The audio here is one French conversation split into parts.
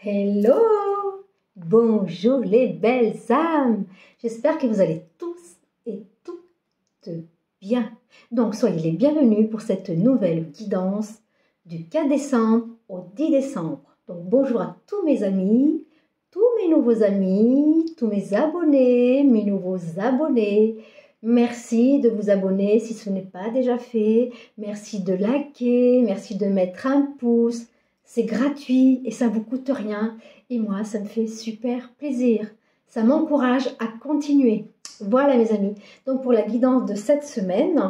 Hello! Bonjour les belles âmes! J'espère que vous allez tous et toutes bien. Donc soyez les bienvenus pour cette nouvelle guidance du 4 décembre au 10 décembre. Donc bonjour à tous mes amis, tous mes nouveaux amis, tous mes abonnés, mes nouveaux abonnés. Merci de vous abonner si ce n'est pas déjà fait. Merci de liker, merci de mettre un pouce. C'est gratuit et ça ne vous coûte rien. Et moi, ça me fait super plaisir. Ça m'encourage à continuer. Voilà mes amis. Donc pour la guidance de cette semaine,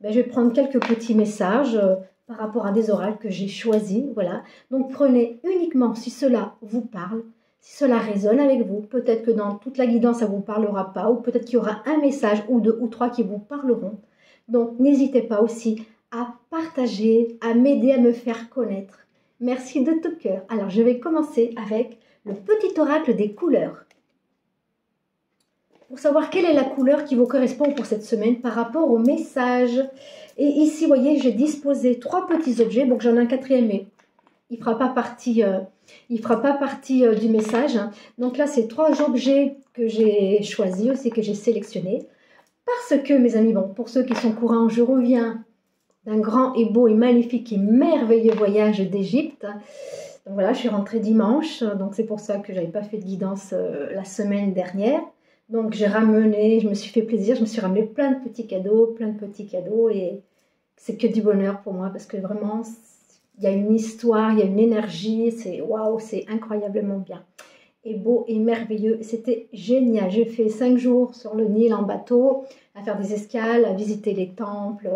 je vais prendre quelques petits messages par rapport à des oracles que j'ai choisis. Voilà. Donc prenez uniquement si cela vous parle, si cela résonne avec vous. Peut-être que dans toute la guidance, ça ne vous parlera pas. Ou peut-être qu'il y aura un message ou deux ou trois qui vous parleront. Donc n'hésitez pas aussi à partager, à m'aider à me faire connaître. Merci de tout cœur. Alors, je vais commencer avec le petit oracle des couleurs. Pour savoir quelle est la couleur qui vous correspond pour cette semaine par rapport au message. Et ici, vous voyez, j'ai disposé 3 petits objets. Donc, j'en ai un quatrième, mais il ne fera pas partie, du message. Donc là, c'est 3 objets que j'ai choisis aussi, que j'ai sélectionnés. Parce que, mes amis, bon, pour ceux qui sont courants, je reviens d'un grand et beau et magnifique et merveilleux voyage d'Égypte. Donc voilà, je suis rentrée dimanche, donc c'est pour ça que je n'avais pas fait de guidance la semaine dernière. Donc j'ai ramené, je me suis fait plaisir, je me suis ramené plein de petits cadeaux et c'est que du bonheur pour moi parce que vraiment, il y a une histoire, il y a une énergie, c'est waouh, c'est incroyablement bien. Et beau et merveilleux, c'était génial. J'ai fait 5 jours sur le Nil en bateau, à faire des escales, à visiter les temples.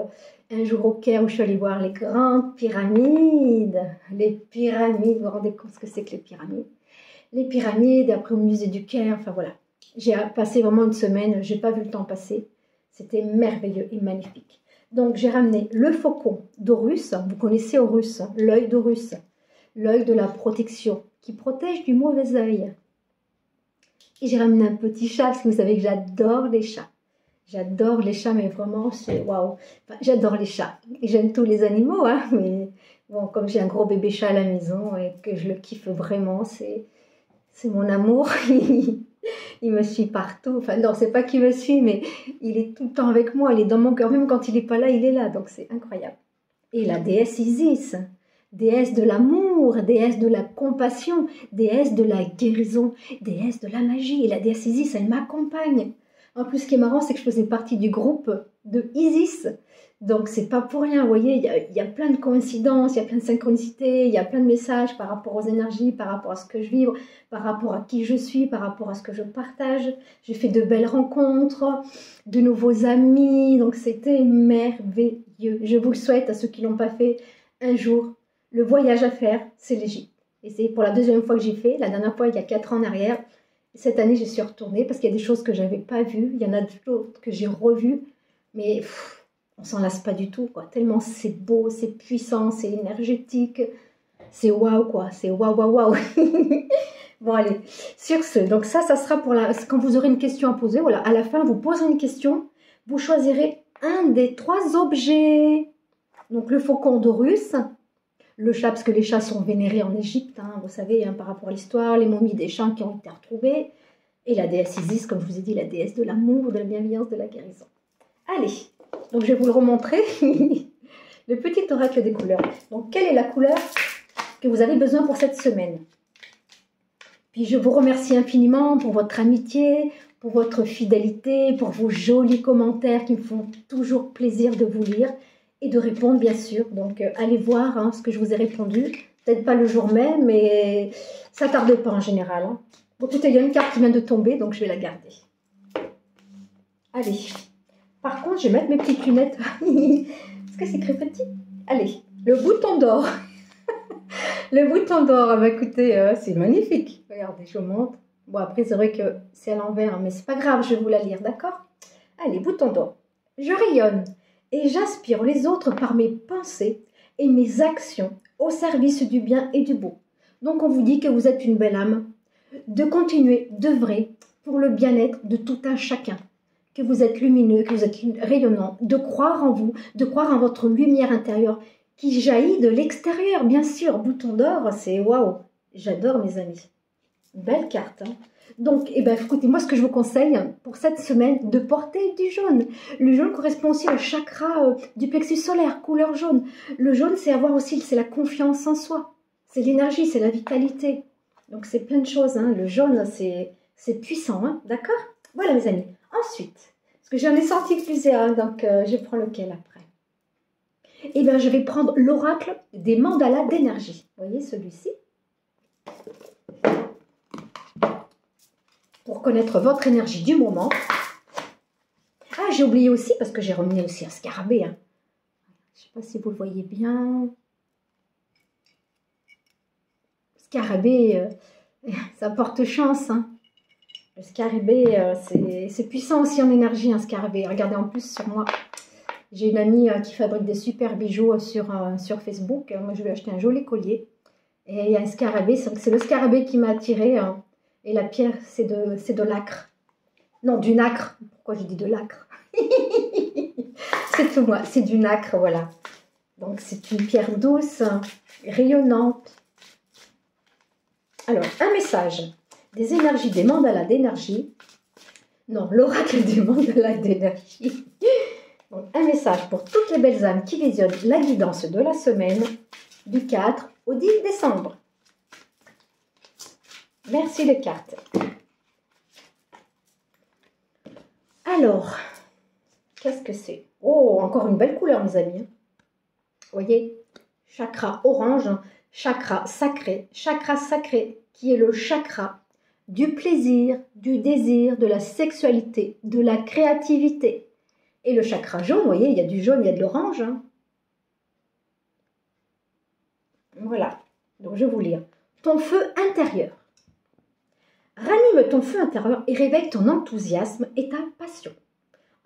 Un jour au Caire où je suis allée voir les grandes pyramides. Les pyramides, vous vous rendez compte ce que c'est que les pyramides? Les pyramides, après au musée du Caire, enfin voilà. J'ai passé vraiment une semaine, je n'ai pas vu le temps passer. C'était merveilleux et magnifique. Donc j'ai ramené le faucon d'Horus. Vous connaissez Horus, l'œil d'Horus, l'œil de la protection, qui protège du mauvais œil. Et j'ai ramené un petit chat, parce que vous savez que j'adore les chats. J'adore les chats, mais vraiment, c'est waouh. Enfin, j'adore les chats. J'aime tous les animaux, hein, mais bon, comme j'ai un gros bébé chat à la maison et que je le kiffe vraiment, c'est mon amour. Il me suit partout. Enfin, non, c'est pas qu'il me suit, mais il est tout le temps avec moi. Il est dans mon cœur. Même quand il n'est pas là, il est là. Donc, c'est incroyable. Et la déesse Isis, déesse de l'amour, déesse de la compassion, déesse de la guérison, déesse de la magie. Et la déesse Isis, elle m'accompagne. En plus, ce qui est marrant, c'est que je faisais partie du groupe de Isis. Donc, c'est pas pour rien, vous voyez, il y a plein de coïncidences, il y a plein de synchronicités, il y a plein de messages par rapport aux énergies, par rapport à ce que je vis, par rapport à qui je suis, par rapport à ce que je partage. J'ai fait de belles rencontres, de nouveaux amis, donc c'était merveilleux. Je vous le souhaite à ceux qui ne l'ont pas fait un jour. Le voyage à faire, c'est l'Égypte. Et c'est pour la 2e fois que j'y fais, la dernière fois il y a 4 ans en arrière. Cette année, j'y suis retournée parce qu'il y a des choses que je n'avais pas vues. Il y en a d'autres que j'ai revues. Mais on ne s'en lasse pas du tout, quoi. Tellement c'est beau, c'est puissant, c'est énergétique. C'est waouh, quoi. C'est waouh, waouh, waouh. Bon, allez. Sur ce, donc ça sera pour quand vous aurez une question à poser. Voilà, à la fin, vous posez une question. Vous choisirez un des 3 objets. Donc, le faucon d'Horus. Le chat, parce que les chats sont vénérés en Égypte, hein, vous savez, hein, par rapport à l'histoire, les momies des chats qui ont été retrouvées, et la déesse Isis, comme je vous ai dit, la déesse de l'amour, de la bienveillance, de la guérison. Allez, donc je vais vous le remontrer, le petit oracle des couleurs. Donc, quelle est la couleur que vous avez besoin pour cette semaine? Puis je vous remercie infiniment pour votre amitié, pour votre fidélité, pour vos jolis commentaires qui me font toujours plaisir de vous lire. Et de répondre, bien sûr. Donc, allez voir hein, ce que je vous ai répondu. Peut-être pas le jour même, mais ça ne tarde pas en général. Hein. Bon, écoutez, il y a une carte qui vient de tomber, donc je vais la garder. Allez. Par contre, je vais mettre mes petites lunettes. Est-ce que c'est très petit? Allez, le bouton d'or. Le bouton d'or, écoutez, c'est magnifique. Regardez, je vous montre. Bon, après, c'est vrai que c'est à l'envers, mais c'est pas grave, je vais vous la lire, d'accord? Allez, bouton d'or. Je rayonne. Et j'inspire les autres par mes pensées et mes actions au service du bien et du beau. Donc on vous dit que vous êtes une belle âme, de continuer d'œuvrer pour le bien-être de tout un chacun, que vous êtes lumineux, que vous êtes rayonnant, de croire en vous, de croire en votre lumière intérieure qui jaillit de l'extérieur, bien sûr. Bouton d'or, c'est waouh, J'adore mes amis. Belle carte. Hein. Donc, eh ben, écoutez, moi ce que je vous conseille pour cette semaine, de porter du jaune. Le jaune correspond aussi au chakra du plexus solaire, couleur jaune. Le jaune, c'est avoir aussi, c'est la confiance en soi. C'est l'énergie, c'est la vitalité. Donc c'est plein de choses. Hein. Le jaune, c'est puissant. Hein. D'accord? Voilà mes amis. Ensuite, parce que j'en ai sorti plusieurs, donc je prends lequel après? Eh bien, je vais prendre l'oracle des mandalas d'énergie. Vous voyez celui-ci? Pour connaître votre énergie du moment. Ah, j'ai oublié aussi, parce que j'ai ramené aussi un scarabée. Hein. Je ne sais pas si vous le voyez bien. Scarabée, ça porte chance. Hein. Le scarabée, c'est puissant aussi en énergie, un scarabée. Regardez en plus sur moi. J'ai une amie qui fabrique des super bijoux sur Facebook. Moi, je lui ai acheté un joli collier. Et il y a un scarabée. C'est le scarabée qui m'a attirée. Hein. Et la pierre, c'est de l'acre. Non, du nacre. Pourquoi je dis de l'acre? C'est tout moi. C'est du nacre, voilà. Donc, c'est une pierre douce, rayonnante. Alors, un message. Des énergies, des mandalas d'énergie. Non, l'oracle des mandalas d'énergie. Donc, un message pour toutes les belles âmes qui visionnent la guidance de la semaine du 4 au 10 décembre. Merci les cartes. Alors, qu'est-ce que c'est? Oh, encore une belle couleur, mes amis. Vous voyez, chakra orange, chakra sacré, qui est le chakra du plaisir, du désir, de la sexualité, de la créativité. Et le chakra jaune, vous voyez, il y a du jaune, il y a de l'orange. Hein. Voilà, donc je vais vous lire. Ton feu intérieur. Ranime ton feu intérieur et réveille ton enthousiasme et ta passion.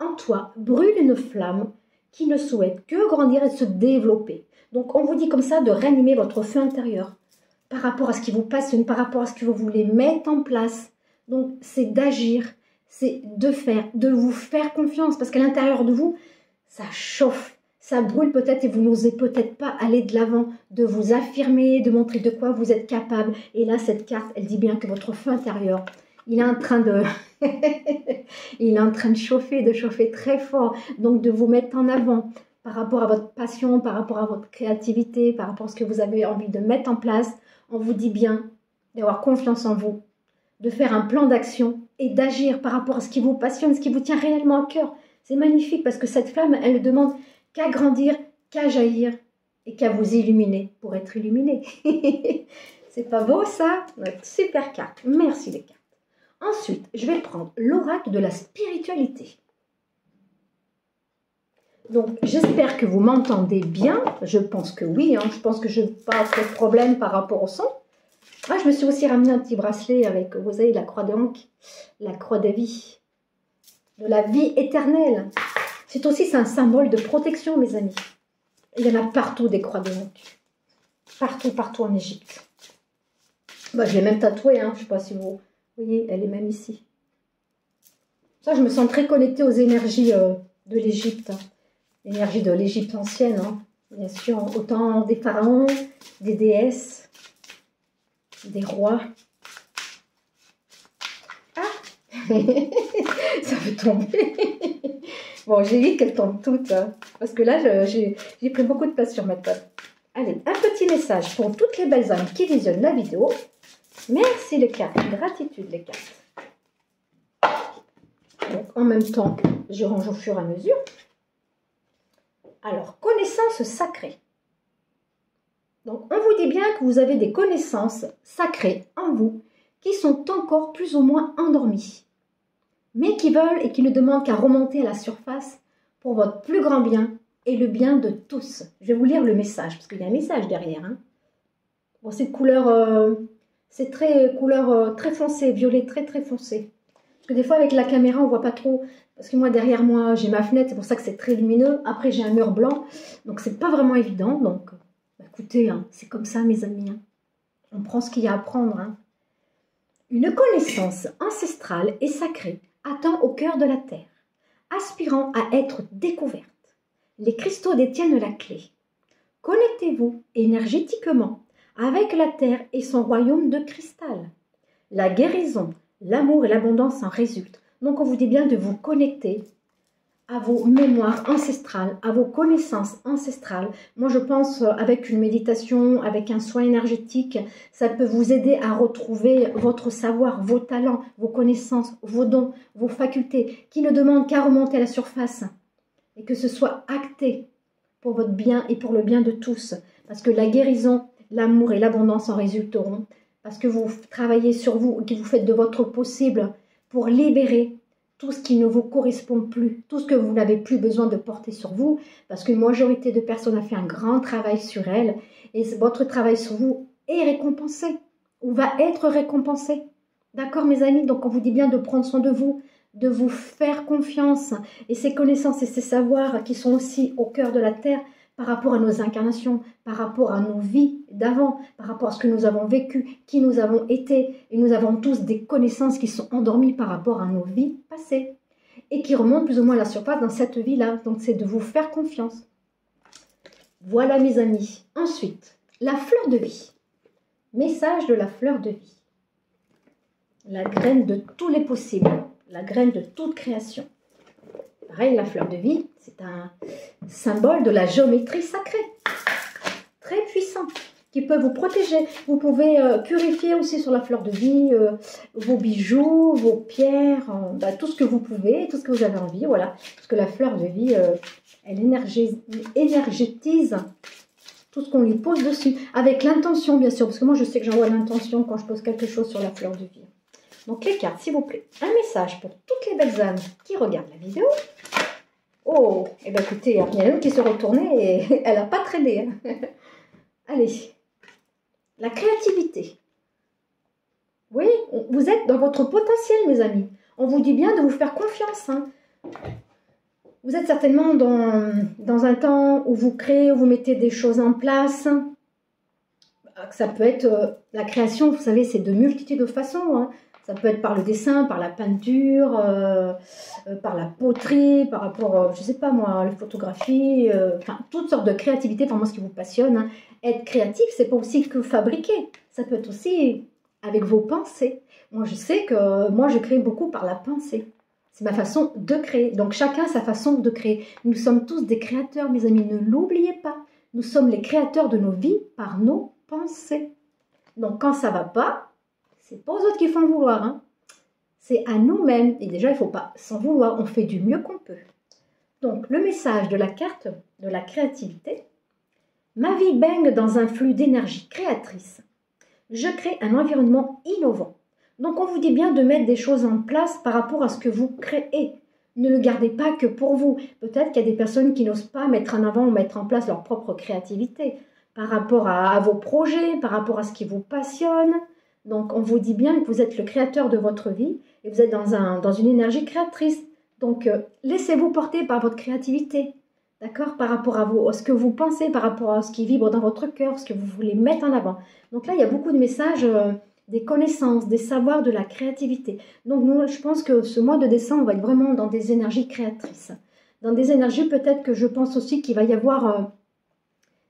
En toi brûle une flamme qui ne souhaite que grandir et se développer. Donc on vous dit comme ça de ranimer votre feu intérieur par rapport à ce qui vous passionne, par rapport à ce que vous voulez mettre en place. Donc c'est d'agir, c'est de vous faire confiance parce qu'à l'intérieur de vous, ça chauffe. Ça brûle peut-être et vous n'osez peut-être pas aller de l'avant, de vous affirmer, de montrer de quoi vous êtes capable. Et là, cette carte, elle dit bien que votre feu intérieur, il est en train de, il est en train de chauffer très fort. Donc, de vous mettre en avant par rapport à votre passion, par rapport à votre créativité, par rapport à ce que vous avez envie de mettre en place. On vous dit bien d'avoir confiance en vous, de faire un plan d'action et d'agir par rapport à ce qui vous passionne, ce qui vous tient réellement à cœur. C'est magnifique parce que cette flamme, elle demande qu'à grandir, qu'à jaillir et qu'à vous illuminer pour être illuminé. C'est pas beau ça? Super carte. Merci les cartes. Ensuite, je vais prendre l'oracle de la spiritualité. Donc, j'espère que vous m'entendez bien. Je pense que oui. Hein. Je pense que je n'ai pas trop de problème par rapport au son. Ah, je me suis aussi ramené un petit bracelet avec, vous savez, la croix de Hank, la croix de vie, de la vie éternelle. C'est aussi un symbole de protection, mes amis. Il y en a partout des croix de Hank. Partout en Égypte. Bah, je l'ai même tatouée, hein. Je ne sais pas si vous voyez, elle est même ici. Ça, je me sens très connectée aux énergies de l'Égypte. Hein. L'énergie de l'Égypte ancienne, hein. Bien sûr. Autant des pharaons, des déesses, des rois. Ah ça veut tomber. Bon, j'évite qu'elles tombent toutes, hein, parce que là, j'ai pris beaucoup de place sur ma table. Allez, un petit message pour toutes les belles âmes qui visionnent la vidéo. Merci les cartes, gratitude les cartes. Donc, en même temps, je range au fur et à mesure. Alors, connaissance sacrée. Donc, on vous dit bien que vous avez des connaissances sacrées en vous qui sont encore plus ou moins endormies, mais qui veulent et qui ne demandent qu'à remonter à la surface pour votre plus grand bien et le bien de tous. Je vais vous lire le message, parce qu'il y a un message derrière. Hein. Bon, c'est couleur, c'est couleur très foncée, violet très foncé. Parce que des fois, avec la caméra, on ne voit pas trop. Parce que moi, derrière moi, j'ai ma fenêtre, c'est pour ça que c'est très lumineux. Après, j'ai un mur blanc, donc c'est pas vraiment évident. Donc, bah, écoutez, hein, c'est comme ça, mes amis. Hein. On prend ce qu'il y a à prendre. Hein. Une connaissance ancestrale et sacrée attend au cœur de la terre, aspirant à être découverte. Les cristaux détiennent la clé. Connectez-vous énergétiquement avec la terre et son royaume de cristal. La guérison, l'amour et l'abondance en résultent. Donc on vous dit bien de vous connecter à vos mémoires ancestrales, à vos connaissances ancestrales. Moi, je pense avec une méditation, avec un soin énergétique, ça peut vous aider à retrouver votre savoir, vos talents, vos connaissances, vos dons, vos facultés, qui ne demandent qu'à remonter à la surface et que ce soit acté pour votre bien et pour le bien de tous. Parce que la guérison, l'amour et l'abondance en résulteront. Parce que vous travaillez sur vous, que vous faites de votre possible pour libérer tout ce qui ne vous correspond plus, tout ce que vous n'avez plus besoin de porter sur vous, parce qu'une majorité de personnes a fait un grand travail sur elles, et votre travail sur vous est récompensé, ou va être récompensé. D'accord, mes amis? Donc, on vous dit bien de prendre soin de vous faire confiance, et ces connaissances et ces savoirs qui sont aussi au cœur de la terre, par rapport à nos incarnations, par rapport à nos vies d'avant, par rapport à ce que nous avons vécu, qui nous avons été. Et nous avons tous des connaissances qui sont endormies par rapport à nos vies passées et qui remontent plus ou moins à la surface dans cette vie-là. Donc, c'est de vous faire confiance. Voilà, mes amis. Ensuite, la fleur de vie. Message de la fleur de vie. La graine de tous les possibles. La graine de toute création. Pareil, la fleur de vie, c'est un symbole de la géométrie sacrée, très puissant, qui peut vous protéger. Vous pouvez purifier aussi sur la fleur de vie vos bijoux, vos pierres, tout ce que vous pouvez, tout ce que vous avez envie, voilà. Parce que la fleur de vie, elle énergétise tout ce qu'on lui pose dessus, avec l'intention bien sûr, parce que moi je sais que j'envoie l'intention quand je pose quelque chose sur la fleur de vie. Donc les cartes, s'il vous plaît, un message pour toutes les belles âmes qui regardent la vidéo. Oh, eh bien écoutez, il y en a une qui se retournait et elle n'a pas traîné. Hein. Allez, la créativité. Oui, vous êtes dans votre potentiel, mes amis. On vous dit bien de vous faire confiance. Hein. Vous êtes certainement dans un temps où vous créez, où vous mettez des choses en place. Ça peut être la création, vous savez, c'est de multitudes de façons. Hein. Ça peut être par le dessin, par la peinture, par la poterie, par rapport, je ne sais pas moi, la photographie, enfin, toutes sortes de créativité, vraiment ce qui vous passionne. Hein. Être créatif, c'est pas aussi que fabriquer. Ça peut être aussi avec vos pensées. Moi, je sais que moi, je crée beaucoup par la pensée. C'est ma façon de créer. Donc, chacun a sa façon de créer. Nous sommes tous des créateurs, mes amis. Ne l'oubliez pas. Nous sommes les créateurs de nos vies par nos pensées. Donc, quand ça ne va pas, c'est pas aux autres qui font vouloir. Hein. C'est à nous-mêmes. Et déjà, il ne faut pas s'en vouloir. On fait du mieux qu'on peut. Donc, le message de la carte de la créativité. Ma vie baigne dans un flux d'énergie créatrice. Je crée un environnement innovant. Donc, on vous dit bien de mettre des choses en place par rapport à ce que vous créez. Ne le gardez pas que pour vous. Peut-être qu'il y a des personnes qui n'osent pas mettre en avant ou mettre en place leur propre créativité par rapport à vos projets, par rapport à ce qui vous passionne. Donc, on vous dit bien que vous êtes le créateur de votre vie et vous êtes dans une énergie créatrice. Donc, laissez-vous porter par votre créativité. D'accord? Par rapport à ce que vous pensez, par rapport à ce qui vibre dans votre cœur, ce que vous voulez mettre en avant. Donc là, il y a beaucoup de messages, des connaissances, des savoirs, de la créativité. Donc nous, je pense que ce mois de décembre, on va être vraiment dans des énergies créatrices. Dans des énergies, peut-être que je pense aussi qu'il va y avoir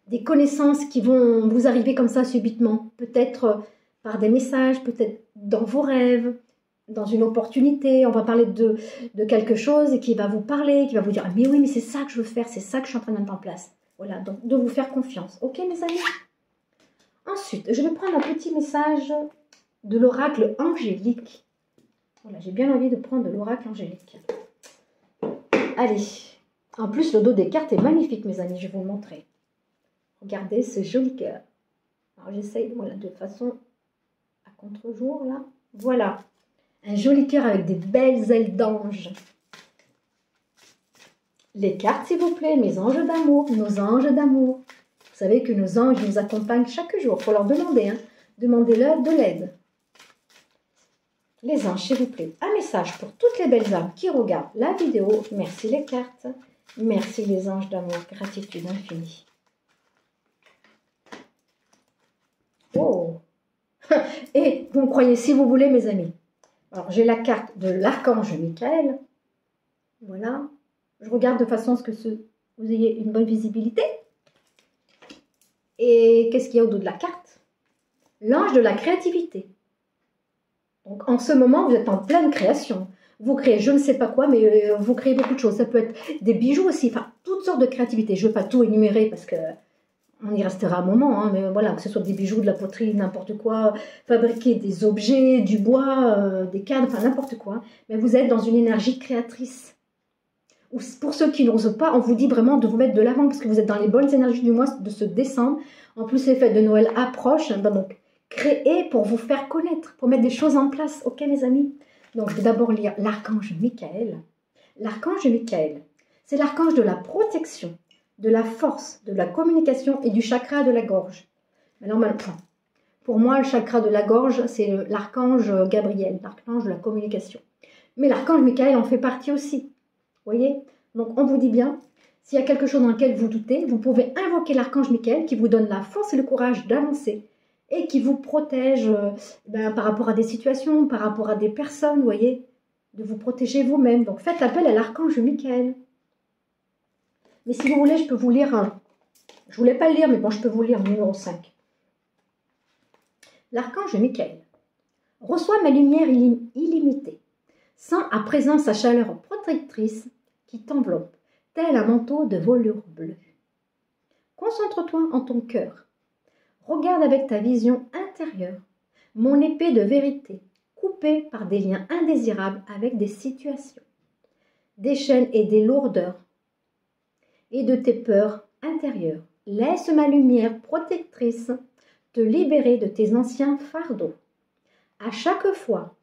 des connaissances qui vont vous arriver comme ça subitement. Peut-être par des messages, peut-être dans vos rêves, dans une opportunité, on va parler de quelque chose et qui va vous parler, qui va vous dire « mais oui, mais c'est ça que je veux faire, c'est ça que je suis en train de mettre en place ». Voilà, donc de vous faire confiance. Ok, mes amis? Ensuite, je vais prendre un petit message de l'oracle angélique. Voilà, j'ai bien envie de prendre de l'oracle angélique. Allez, en plus, le dos des cartes est magnifique, mes amis, je vais vous le montrer. Regardez ce joli cœur. Alors, j'essaye, voilà, de façon à contre-jour, là. Voilà. Un joli cœur avec des belles ailes d'ange. Les cartes, s'il vous plaît, mes anges d'amour, nos anges d'amour. Vous savez que nos anges nous accompagnent chaque jour. Il faut leur demander, hein. Demandez-leur de l'aide. Les anges, s'il vous plaît, un message pour toutes les belles âmes qui regardent la vidéo. Merci les cartes. Merci les anges d'amour. Gratitude infinie. Oh. Et vous me croyez si vous voulez, mes amis. Alors, j'ai la carte de l'archange Michael. Voilà. Je regarde de façon à ce que vous ayez une bonne visibilité. Et qu'est-ce qu'il y a au dos de la carte? l'ange de la créativité. Donc en ce moment, vous êtes en pleine création. Vous créez je ne sais pas quoi, mais vous créez beaucoup de choses. Ça peut être des bijoux aussi, enfin toutes sortes de créativité. Je ne veux pas tout énumérer parce que on y restera un moment, hein, mais voilà, que ce soit des bijoux, de la poterie, n'importe quoi, fabriquer des objets, du bois, des cadres, enfin n'importe quoi. Mais vous êtes dans une énergie créatrice. Ou pour ceux qui n'osent pas, on vous dit vraiment de vous mettre de l'avant parce que vous êtes dans les bonnes énergies du mois de ce décembre. En plus, les fêtes de Noël approchent, donc créez pour vous faire connaître, pour mettre des choses en place. Ok, mes amis? Donc, je vais d'abord lire l'archange Michael. L'archange Michael, c'est l'archange de la protection, de la force, de la communication et du chakra de la gorge. Mais normalement, pour moi, le chakra de la gorge, c'est l'archange Gabriel, l'archange de la communication. Mais l'archange Michael en fait partie aussi. Vous voyez? Donc, on vous dit bien, s'il y a quelque chose dans lequel vous doutez, vous pouvez invoquer l'archange Michael qui vous donne la force et le courage d'avancer et qui vous protège par rapport à des situations, par rapport à des personnes, vous voyez, de vous protéger vous-même. Donc, faites appel à l'archange Michael. Mais si vous voulez, je peux vous lire un. Je ne voulais pas le lire, mais bon, je peux vous lire numéro 5. L'archange Michael reçoit ma lumière illimitée. Sens à présent sa chaleur protectrice qui t'enveloppe, tel un manteau de velours bleu. Concentre-toi en ton cœur. Regarde avec ta vision intérieure mon épée de vérité, coupée par des liens indésirables avec des situations, des chaînes et des lourdeurs, et de tes peurs intérieures. Laisse ma lumière protectrice te libérer de tes anciens fardeaux. À chaque fois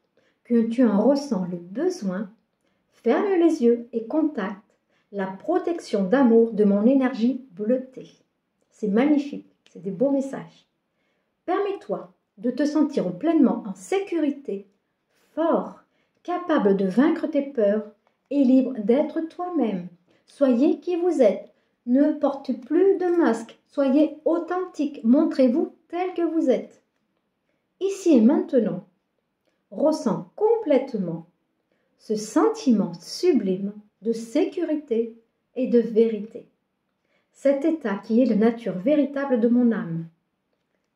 que tu en ressens le besoin, ferme les yeux et contacte la protection d'amour de mon énergie bleutée. C'est magnifique, c'est des beaux messages. Permets-toi de te sentir pleinement en sécurité, fort, capable de vaincre tes peurs et libre d'être toi-même. Soyez qui vous êtes, ne portez plus de masque, soyez authentique, montrez-vous tel que vous êtes. Ici et maintenant, ressens complètement ce sentiment sublime de sécurité et de vérité. Cet état qui est la nature véritable de mon âme.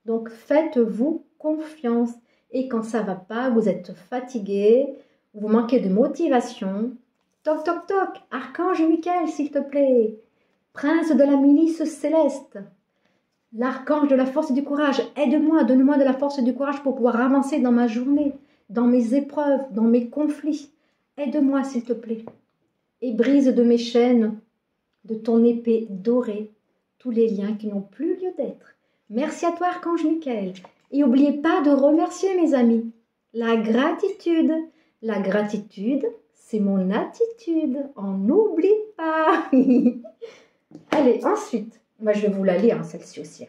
Donc faites-vous confiance et quand ça ne va pas, vous êtes fatigué, vous manquez de motivation, toc toc toc, archange Michael s'il te plaît, prince de la milice céleste, l'archange de la force et du courage, aide-moi, donne-moi de la force et du courage pour pouvoir avancer dans ma journée, dans mes épreuves, dans mes conflits. Aide-moi, s'il te plaît, et brise de mes chaînes, de ton épée dorée, tous les liens qui n'ont plus lieu d'être. Merci à toi, archange Michael. Et n'oubliez pas de remercier mes amis. La gratitude, c'est mon attitude. On n'oublie pas. Allez, ensuite, moi je vais vous la lire, celle-ci aussi.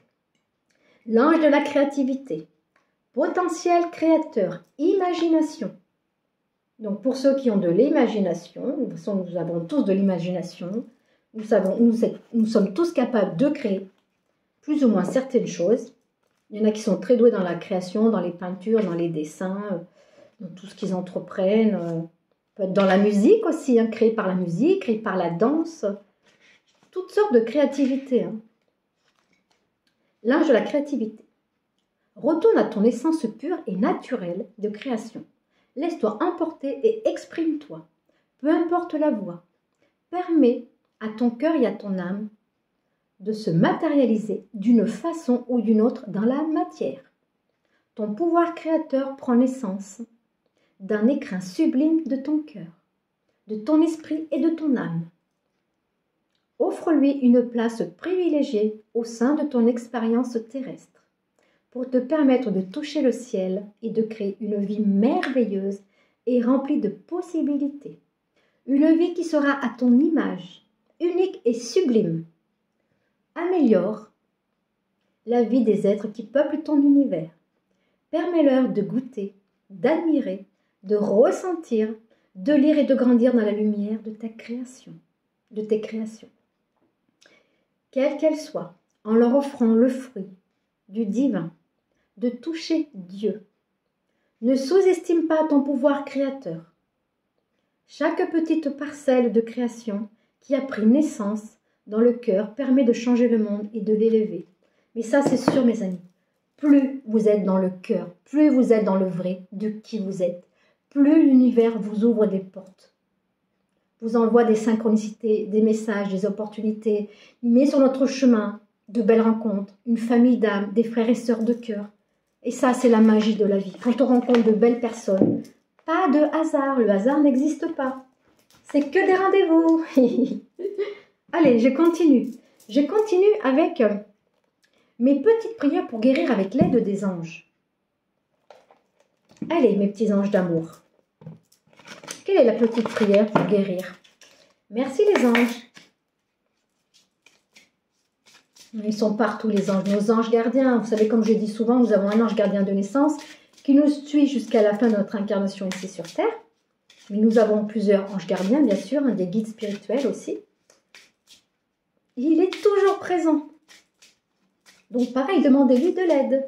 L'ange de la créativité, potentiel créateur, imagination. Donc pour ceux qui ont de l'imagination, de toute façon nous avons tous de l'imagination, nous sommes tous capables de créer plus ou moins certaines choses. Il y en a qui sont très doués dans la création, dans les peintures, dans les dessins, dans tout ce qu'ils entreprennent. Peut être dans la musique aussi, créé par la musique, créé par la danse. Toutes sortes de créativité. L'ange de la créativité. Retourne à ton essence pure et naturelle de création. Laisse-toi emporter et exprime-toi. Peu importe la voix. Permets à ton cœur et à ton âme de se matérialiser d'une façon ou d'une autre dans la matière. Ton pouvoir créateur prend naissance d'un écrin sublime de ton cœur, de ton esprit et de ton âme. Offre-lui une place privilégiée au sein de ton expérience terrestre pour te permettre de toucher le ciel et de créer une vie merveilleuse et remplie de possibilités. Une vie qui sera à ton image, unique et sublime. Améliore la vie des êtres qui peuplent ton univers. Permets-leur de goûter, d'admirer, de ressentir, de lire et de grandir dans la lumière de ta création, de tes créations. Quelle qu'elle soit, en leur offrant le fruit du divin, de toucher Dieu. Ne sous-estime pas ton pouvoir créateur. Chaque petite parcelle de création qui a pris naissance dans le cœur permet de changer le monde et de l'élever. Mais ça, c'est sûr, mes amis. plus vous êtes dans le cœur, plus vous êtes dans le vrai de qui vous êtes, plus l'univers vous ouvre des portes, vous envoie des synchronicités, des messages, des opportunités. Il met sur notre chemin de belles rencontres, une famille d'âmes, des frères et sœurs de cœur. Et ça, c'est la magie de la vie. Quand on rencontre de belles personnes, pas de hasard, le hasard n'existe pas. C'est que des rendez-vous. Allez, je continue. Je continue avec mes petites prières pour guérir avec l'aide des anges. Allez, mes petits anges d'amour. Quelle est la petite prière pour guérir? Merci les anges. Ils sont partout les anges, nos anges gardiens. Vous savez, comme je dis souvent, nous avons un ange gardien de naissance qui nous suit jusqu'à la fin de notre incarnation ici sur Terre. Mais nous avons plusieurs anges gardiens, bien sûr, des guides spirituels aussi. Il est toujours présent. Donc pareil, demandez-lui de l'aide.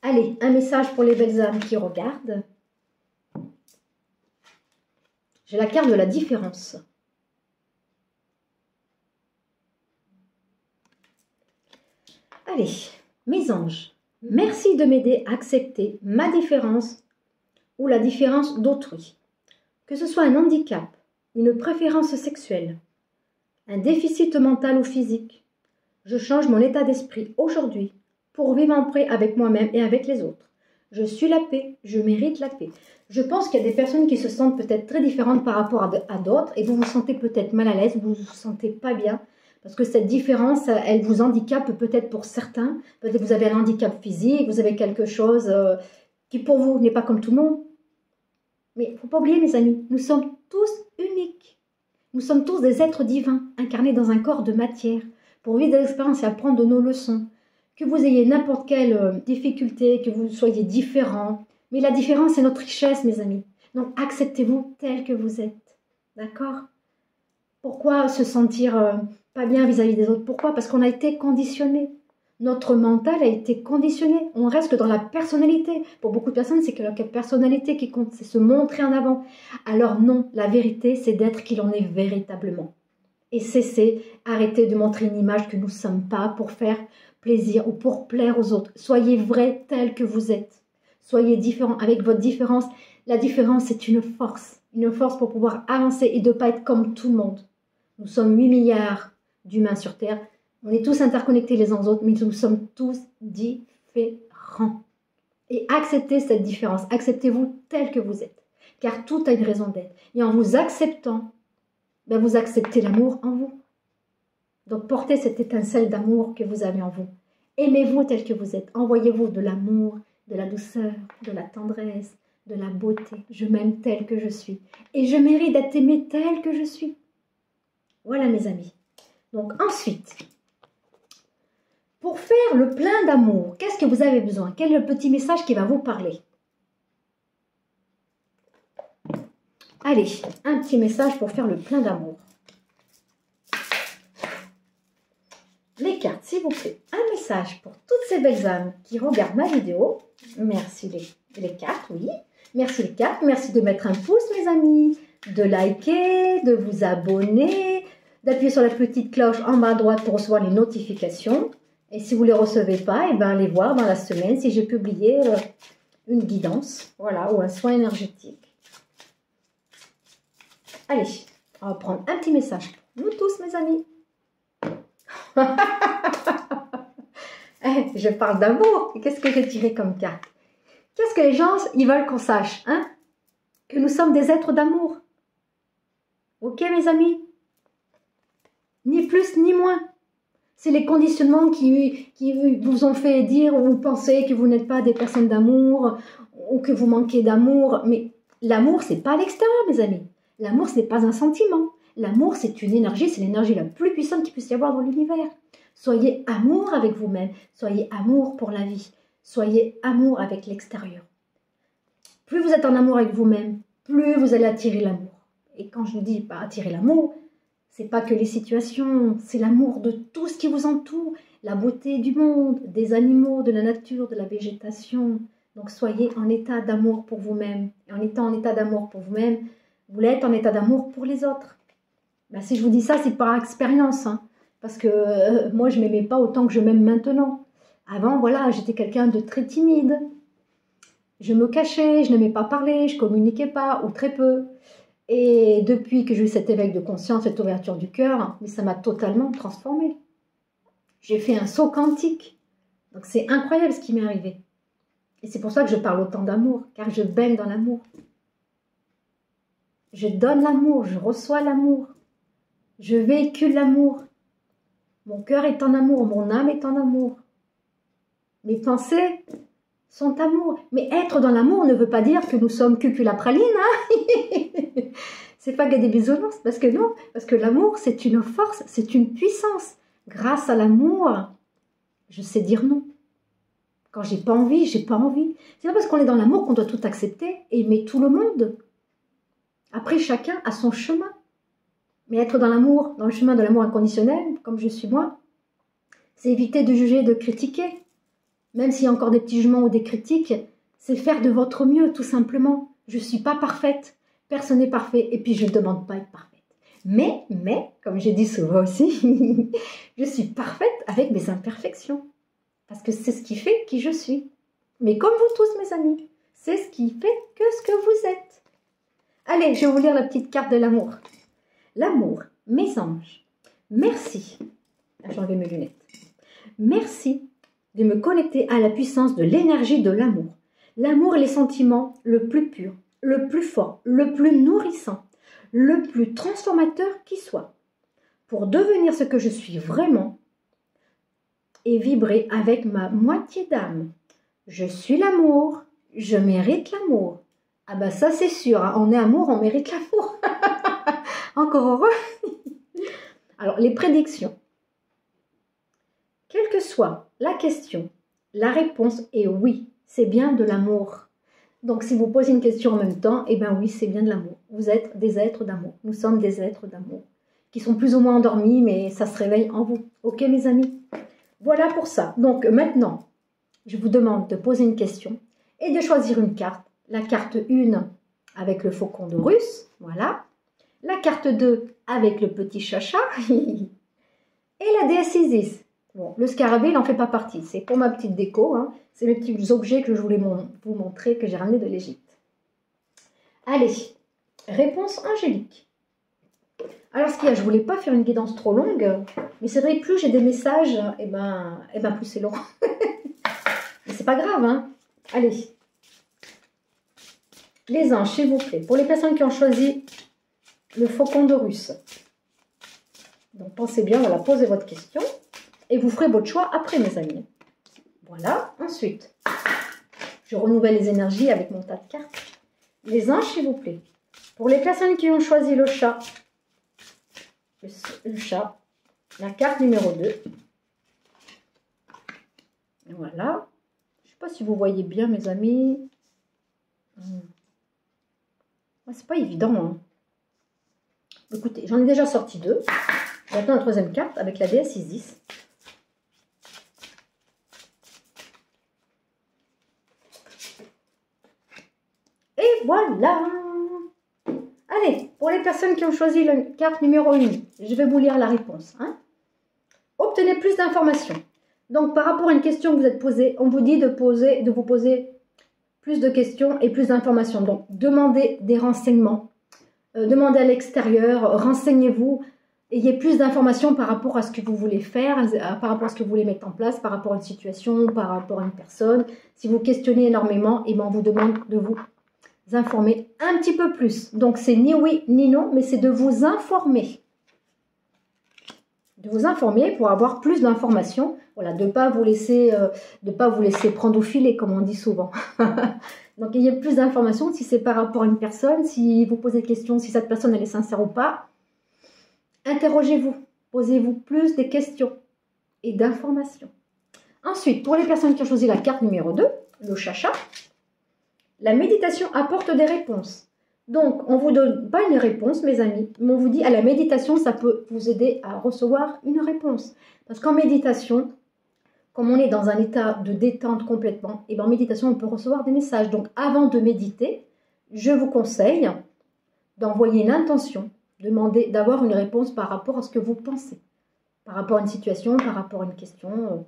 Allez, un message pour les belles âmes qui regardent. J'ai la carte de la différence. Allez, mes anges, merci de m'aider à accepter ma différence ou la différence d'autrui. Que ce soit un handicap, une préférence sexuelle, un déficit mental ou physique, je change mon état d'esprit aujourd'hui pour vivre en paix avec moi-même et avec les autres. Je suis la paix, je mérite la paix. Je pense qu'il y a des personnes qui se sentent peut-être très différentes par rapport à d'autres et vous vous sentez peut-être mal à l'aise, vous ne vous sentez pas bien parce que cette différence, elle vous handicape peut-être pour certains. Peut-être que vous avez un handicap physique, vous avez quelque chose qui pour vous n'est pas comme tout le monde. Mais il ne faut pas oublier mes amis, nous sommes tous uniques. Nous sommes tous des êtres divins incarnés dans un corps de matière pour vivre des expériences et apprendre de nos leçons. Que vous ayez n'importe quelle difficulté, que vous soyez différent. Mais la différence, c'est notre richesse, mes amis. Donc, acceptez-vous tel que vous êtes. D'accord? Pourquoi se sentir pas bien vis-à-vis des autres? Pourquoi? Parce qu'on a été conditionné. Notre mental a été conditionné. On reste dans la personnalité. Pour beaucoup de personnes, c'est que la personnalité qui compte, c'est se montrer en avant. Alors non, la vérité, c'est d'être qui l'on est véritablement. Et cessez, arrêtez de montrer une image que nous ne sommes pas pour faire plaisir ou pour plaire aux autres. Soyez vrai tel que vous êtes. Soyez différent avec votre différence. La différence, c'est une force pour pouvoir avancer et de ne pas être comme tout le monde. Nous sommes 8 milliards d'humains sur Terre. On est tous interconnectés les uns aux autres, mais nous sommes tous différents. Et acceptez cette différence. Acceptez-vous tel que vous êtes. Car tout a une raison d'être. Et en vous acceptant, ben vous acceptez l'amour en vous. Donc portez cette étincelle d'amour que vous avez en vous. Aimez-vous tel que vous êtes. Envoyez-vous de l'amour, de la douceur, de la tendresse, de la beauté. Je m'aime tel que je suis. Et je mérite d'être aimé tel que je suis. Voilà mes amis. Donc ensuite, pour faire le plein d'amour, qu'est-ce que vous avez besoin? Quel est le petit message qui va vous parler? Allez, un petit message pour faire le plein d'amour. Les cartes, s'il vous plaît. Un message pour toutes ces belles âmes qui regardent ma vidéo. Merci les cartes, oui. Merci les cartes. Merci de mettre un pouce, mes amis. De liker, de vous abonner, d'appuyer sur la petite cloche en bas à droite pour recevoir les notifications. Et si vous ne les recevez pas, eh ben, allez voir dans la semaine si j'ai publié une guidance, voilà, ou un soin énergétique. Allez, on va prendre un petit message pour nous tous, mes amis. Je parle d'amour. Qu'est-ce que j'ai tiré comme carte? Qu'est-ce que les gens, ils veulent qu'on sache, hein? Que nous sommes des êtres d'amour. Ok, mes amis? Ni plus ni moins. C'est les conditionnements qui vous ont fait dire ou penser que vous n'êtes pas des personnes d'amour ou que vous manquez d'amour. Mais l'amour, c'est pas à l'extérieur, mes amis. L'amour, ce n'est pas un sentiment. L'amour, c'est une énergie, c'est l'énergie la plus puissante qu'il puisse y avoir dans l'univers. Soyez amour avec vous-même. Soyez amour pour la vie. Soyez amour avec l'extérieur. Plus vous êtes en amour avec vous-même, plus vous allez attirer l'amour. Et quand je vous dis pas attirer l'amour, c'est pas que les situations, c'est l'amour de tout ce qui vous entoure, la beauté du monde, des animaux, de la nature, de la végétation. Donc soyez en état d'amour pour vous-même. Et en étant en état d'amour pour vous-même, vous l'êtes en état d'amour pour les autres. Ben, si je vous dis ça, c'est par expérience. Hein, parce que moi, je ne m'aimais pas autant que je m'aime maintenant. Avant, voilà, j'étais quelqu'un de très timide. Je me cachais, je n'aimais pas parler, je communiquais pas, ou très peu. Et depuis que j'ai eu cet éveil de conscience, cette ouverture du cœur, mais ça m'a totalement transformée. J'ai fait un saut quantique. Donc c'est incroyable ce qui m'est arrivé. Et c'est pour ça que je parle autant d'amour, car je baigne dans l'amour. Je donne l'amour, je reçois l'amour. Je véhicule l'amour. Mon cœur est en amour, mon âme est en amour. Mes pensées sont amour. Mais être dans l'amour ne veut pas dire que nous sommes cuculapraline, hein. C'est pas que des bisounours, parce que non, parce que l'amour, c'est une force, c'est une puissance. Grâce à l'amour, je sais dire non. Quand j'ai pas envie, j'ai pas envie. C'est pas parce qu'on est dans l'amour qu'on doit tout accepter et aimer tout le monde. Après, chacun a son chemin. Mais être dans l'amour, dans le chemin de l'amour inconditionnel, comme je suis moi, c'est éviter de juger, de critiquer. Même s'il y a encore des petits jugements ou des critiques, c'est faire de votre mieux, tout simplement. Je ne suis pas parfaite, personne n'est parfait, et puis je ne demande pas être parfaite. Mais, comme j'ai dit souvent aussi, je suis parfaite avec mes imperfections. Parce que c'est ce qui fait qui je suis. Mais comme vous tous, mes amis, c'est ce qui fait que ce que vous êtes. Allez, je vais vous lire la petite carte de l'amour. L'amour, mes anges, merci. J'ai enlevé mes lunettes. Merci de me connecter à la puissance de l'énergie de l'amour. L'amour est le sentiment le plus pur, le plus fort, le plus nourrissant, le plus transformateur qui soit. Pour devenir ce que je suis vraiment et vibrer avec ma moitié d'âme. Je suis l'amour, je mérite l'amour. Ah ben ça c'est sûr, hein, on est amour, on mérite l'amour. Encore heureux. Alors les prédictions. Quelle que soit la question, la réponse est oui, c'est bien de l'amour. Donc si vous posez une question en même temps, eh bien oui, c'est bien de l'amour. Vous êtes des êtres d'amour. Nous sommes des êtres d'amour qui sont plus ou moins endormis, mais ça se réveille en vous. Ok mes amis? Voilà pour ça. Donc maintenant, je vous demande de poser une question et de choisir une carte. La carte 1 avec le faucon de russe, voilà. La carte 2 avec le petit chacha et la déesse Isis. Bon, le scarabée, il n'en fait pas partie. C'est pour ma petite déco. Hein. C'est mes petits objets que je voulais vous montrer, que j'ai ramenés de l'Égypte. Allez, réponse angélique. Alors, ce qu'il y a, je ne voulais pas faire une guidance trop longue, mais c'est vrai que plus j'ai des messages, et ben plus c'est long. Mais c'est pas grave, hein. Allez. Les anges, s'il vous plaît. Pour les personnes qui ont choisi le faucon de russe. Donc, pensez bien, voilà, posez votre question. Et vous ferez votre choix après, mes amis. Voilà. Ensuite, je renouvelle les énergies avec mon tas de cartes. Les anges, s'il vous plaît. Pour les personnes qui ont choisi le chat, le chat, la carte numéro 2. Voilà. Je ne sais pas si vous voyez bien, mes amis. C'est pas évident. Hein. Écoutez, j'en ai déjà sorti 2. Maintenant, la troisième carte avec la déesse Isis. Et voilà. Allez, pour les personnes qui ont choisi la carte numéro 1, je vais vous lire la réponse. Hein. Obtenez plus d'informations. Donc, par rapport à une question que vous êtes posée, on vous dit de vous poser plus de questions et plus d'informations. Donc, demandez des renseignements. Demandez à l'extérieur, renseignez-vous. Ayez plus d'informations par rapport à ce que vous voulez faire, par rapport à ce que vous voulez mettre en place, par rapport à une situation, par rapport à une personne. Si vous questionnez énormément, on vous demande de vous informer un petit peu plus. Donc, c'est ni oui ni non, mais c'est de vous informer. De vous informer pour avoir plus d'informations. Voilà, de ne pas vous laisser prendre au filet, comme on dit souvent. Donc, ayez plus d'informations si c'est par rapport à une personne, si vous posez des questions, si cette personne elle est sincère ou pas. Interrogez-vous, posez-vous plus de questions et d'informations. Ensuite, pour les personnes qui ont choisi la carte numéro 2, le chacha, la méditation apporte des réponses. Donc, on ne vous donne pas une réponse, mes amis, mais on vous dit à la méditation, ça peut vous aider à recevoir une réponse. Parce qu'en méditation, comme on est dans un état de détente complètement, et bien en méditation, on peut recevoir des messages. Donc, avant de méditer, je vous conseille d'envoyer une intention, d'avoir une réponse par rapport à ce que vous pensez, par rapport à une situation, par rapport à une question,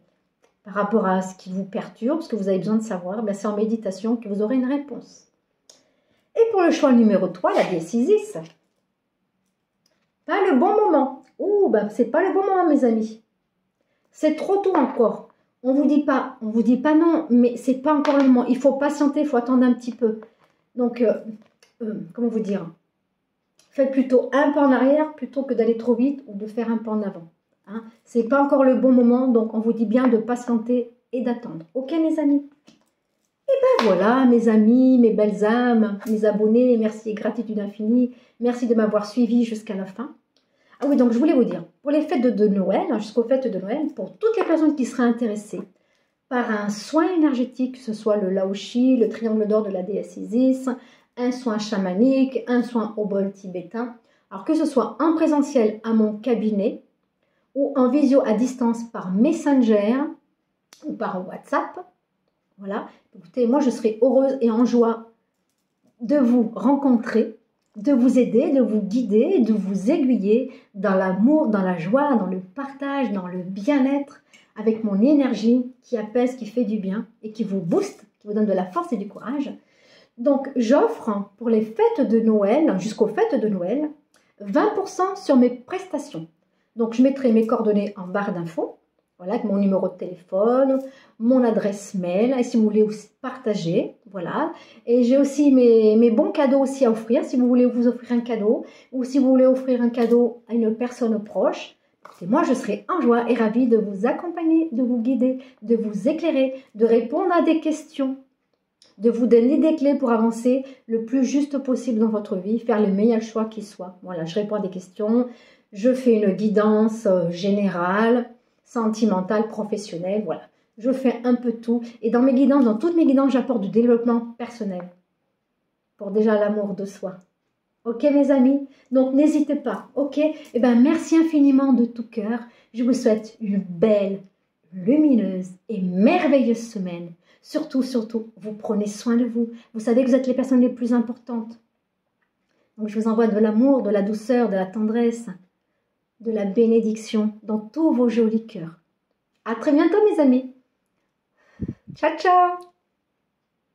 par rapport à ce qui vous perturbe, ce que vous avez besoin de savoir, c'est en méditation que vous aurez une réponse. Et pour le choix numéro 3, la décisis, pas le bon moment. Ouh, c'est pas le bon moment, mes amis. C'est trop tôt encore. On vous dit pas non, mais c'est pas encore le moment. Il faut patienter, il faut attendre un petit peu. Donc, comment vous dire? Faites plutôt un pas en arrière plutôt que d'aller trop vite ou de faire un pas en avant. Hein? C'est pas encore le bon moment, donc on vous dit bien de patienter et d'attendre. Ok, mes amis? Et ben voilà, mes amis, mes belles âmes, mes abonnés, merci et gratitude infinie. Merci de m'avoir suivi jusqu'à la fin. Ah oui, donc je voulais vous dire, pour les fêtes de Noël, jusqu'aux fêtes de Noël, pour toutes les personnes qui seraient intéressées par un soin énergétique, que ce soit le Laoshi, le triangle d'or de la déesse Isis, un soin chamanique, un soin au bol tibétain, alors que ce soit en présentiel à mon cabinet ou en visio à distance par Messenger ou par WhatsApp, voilà, écoutez, moi je serai heureuse et en joie de vous rencontrer, de vous aider, de vous guider, de vous aiguiller dans l'amour, dans la joie, dans le partage, dans le bien-être, avec mon énergie qui apaise, qui fait du bien et qui vous booste, qui vous donne de la force et du courage. Donc, j'offre pour les fêtes de Noël, jusqu'aux fêtes de Noël, 20% sur mes prestations. Donc, je mettrai mes coordonnées en barre d'infos, voilà, avec mon numéro de téléphone, mon adresse mail, et si vous voulez aussi partager, voilà. Et j'ai aussi mes bons cadeaux aussi à offrir, si vous voulez vous offrir un cadeau, ou si vous voulez offrir un cadeau à une personne proche. Et moi, je serai en joie et ravie de vous accompagner, de vous guider, de vous éclairer, de répondre à des questions, de vous donner des clés pour avancer le plus juste possible dans votre vie, faire le meilleur choix qui soit. Voilà, je réponds à des questions, je fais une guidance générale, sentimentale, professionnelle, voilà. Je fais un peu tout. Et dans mes guidances, dans toutes mes guidances, j'apporte du développement personnel pour déjà l'amour de soi. Ok, mes amis? Donc, n'hésitez pas, ok? Eh bien, merci infiniment de tout cœur. Je vous souhaite une belle, lumineuse et merveilleuse semaine. Surtout, surtout, vous prenez soin de vous. Vous savez que vous êtes les personnes les plus importantes. Donc, je vous envoie de l'amour, de la douceur, de la tendresse, de la bénédiction dans tous vos jolis cœurs. À très bientôt, mes amis. Ciao, ciao!